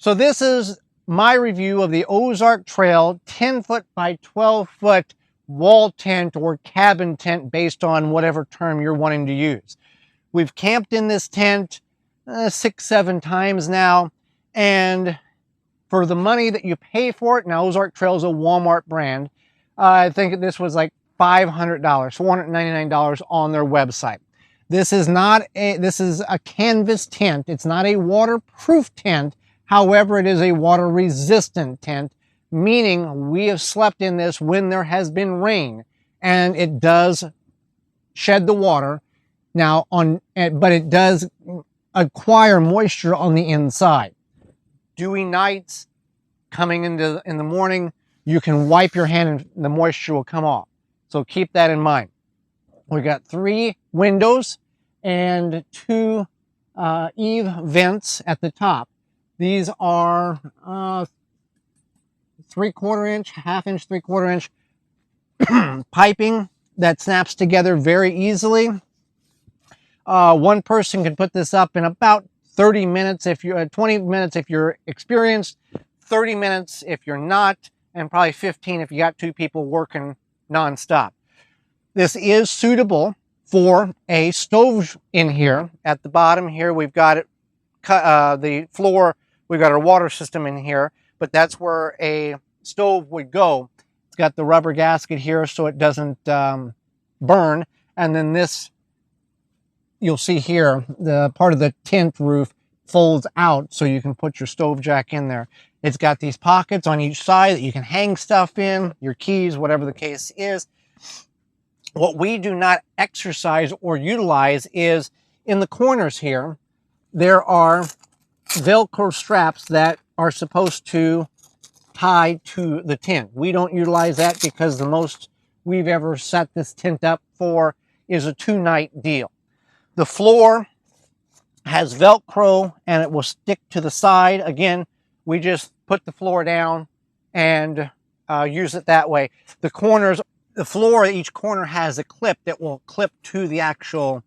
So this is my review of the Ozark Trail 10-foot by 12-foot wall tent or cabin tent, based on whatever term you're wanting to use. We've camped in this tent 6-7 times now, and for the money that you pay for it, now Ozark Trail is a Walmart brand, I think this was like $500, $499 on their website. This is a canvas tent. It's not a waterproof tent. However, it is a water resistant tent, meaning we have slept in this when there has been rain, and it does shed the water now but it does acquire moisture on the inside. Dewy nights coming in the morning, you can wipe your hand and the moisture will come off. So keep that in mind. We got 3 windows and 2 eave vents at the top. These are 3/4 inch, ½ inch, 3/4 inch piping that snaps together very easily. One person can put this up in about 30 minutes if you're 20 minutes if you're experienced, 30 minutes if you're not, and probably 15 if you got 2 people working nonstop. This is suitable for a stove in here. At the bottom here, we've got it the floor. We've got our water system in here, but that's where a stove would go. It's got the rubber gasket here so it doesn't burn. And then this, you'll see here, the part of the tent roof folds out so you can put your stove jack in there. It's got these pockets on each side that you can hang stuff in, your keys, whatever the case is. What we do not exercise or utilize is in the corners here, there are Velcro straps that are supposed to tie to the tent. We don't utilize that because the most we've ever set this tent up for is a 2-night deal. The floor has Velcro and it will stick to the side. Again, we just put the floor down and use it that way. The corners, the floor, each corner has a clip that will clip to the actual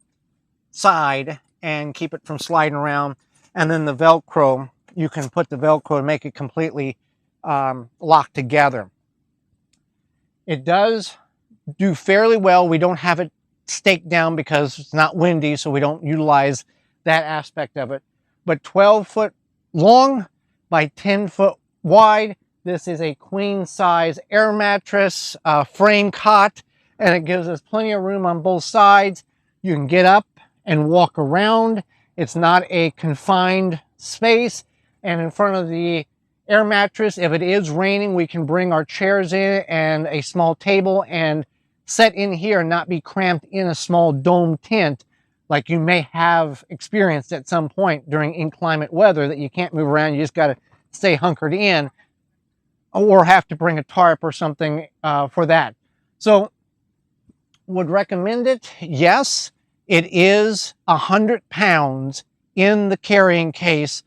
side and keep it from sliding around. And then the Velcro, you can put the Velcro and make it completely locked together. It does do fairly well. We don't have it staked down because it's not windy, so we don't utilize that aspect of it. But 12-foot long by 10-foot wide. This is a queen size air mattress, frame cot, and it gives us plenty of room on both sides. You can get up and walk around. It's not a confined space. And in front of the air mattress, if it is raining, we can bring our chairs in and a small table and set in here and not be cramped in a small dome tent like you may have experienced at some point during inclement weather that you can't move around. You just got to stay hunkered in, or have to bring a tarp or something for that. So would recommend it? Yes. It is 100 pounds in the carrying case.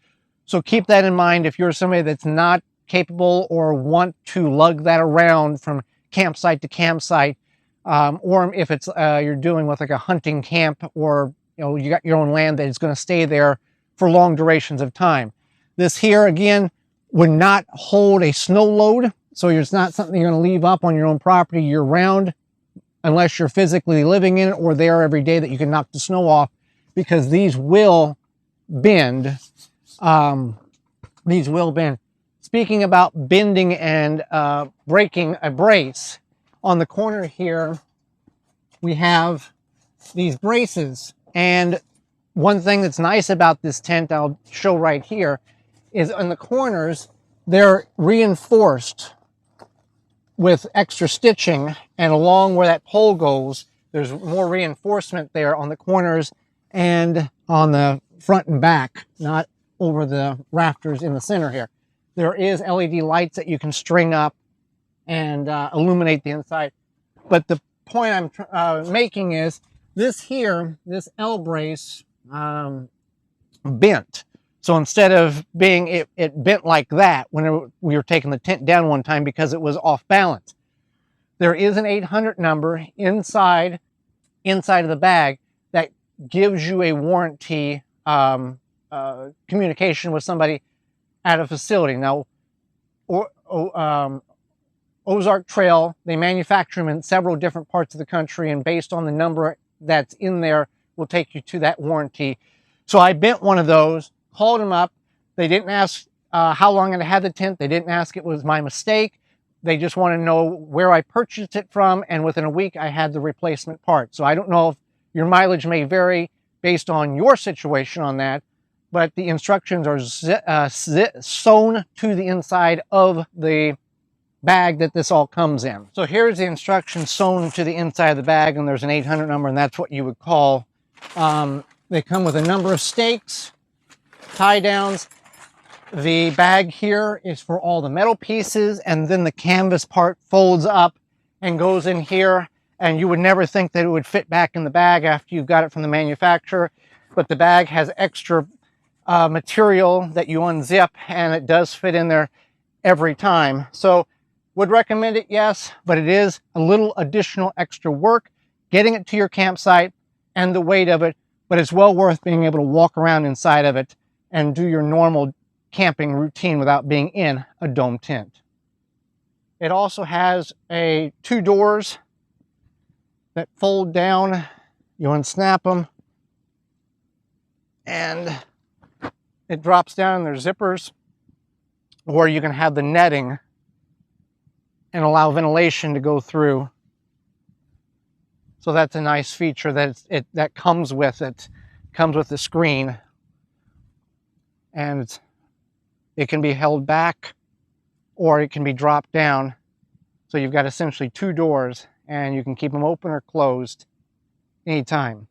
So keep that in mind if you're somebody that's not capable or want to lug that around from campsite to campsite, or if it's you're doing with like a hunting camp, or you got your own land that is going to stay there for long durations of time. This here again would not hold a snow load, so it's not something you're going to leave up on your own property year round, unless you're physically living in it or there every day that you can knock the snow off, because these will bend. These will bend. Speaking about bending and breaking a brace, on the corner here, we have these braces. And one thing that's nice about this tent, I'll show right here, is on the corners, they're reinforced with extra stitching, and along where that pole goes, there's more reinforcement there on the corners and on the front and back, not over the rafters in the center here. There is LED lights that you can string up and illuminate the inside. But the point I'm making is this here, this L brace bent. So instead of being, it bent like that when we were taking the tent down one time because it was off balance. There is an 800 number inside of the bag that gives you a warranty communication with somebody at a facility. Now, Ozark Trail, they manufacture them in several different parts of the country, and based on the number that's in there will take you to that warranty. So I bent one of those, called them up. They didn't ask how long I had the tent. They didn't ask it was my mistake. They just want to know where I purchased it from, and within a week I had the replacement part. So I don't know if your mileage may vary based on your situation on that, but the instructions are sewn to the inside of the bag that this all comes in. So here's the instructions sewn to the inside of the bag, and there's an 800 number, and that's what you would call. They come with a number of stakes, tie downs. The bag here is for all the metal pieces, and then the canvas part folds up and goes in here, and you would never think that it would fit back in the bag after you've got it from the manufacturer, but the bag has extra material that you unzip, and it does fit in there every time. So would recommend it, yes, but it is a little additional extra work getting it to your campsite and the weight of it, but it's well worth being able to walk around inside of it and do your normal camping routine without being in a dome tent. It also has two doors that fold down. You unsnap them and it drops down, and there's zippers, or you can have the netting and allow ventilation to go through. So that's a nice feature that comes with it. Comes with the screen, and it can be held back or it can be dropped down. So you've got essentially two doors, and you can keep them open or closed anytime.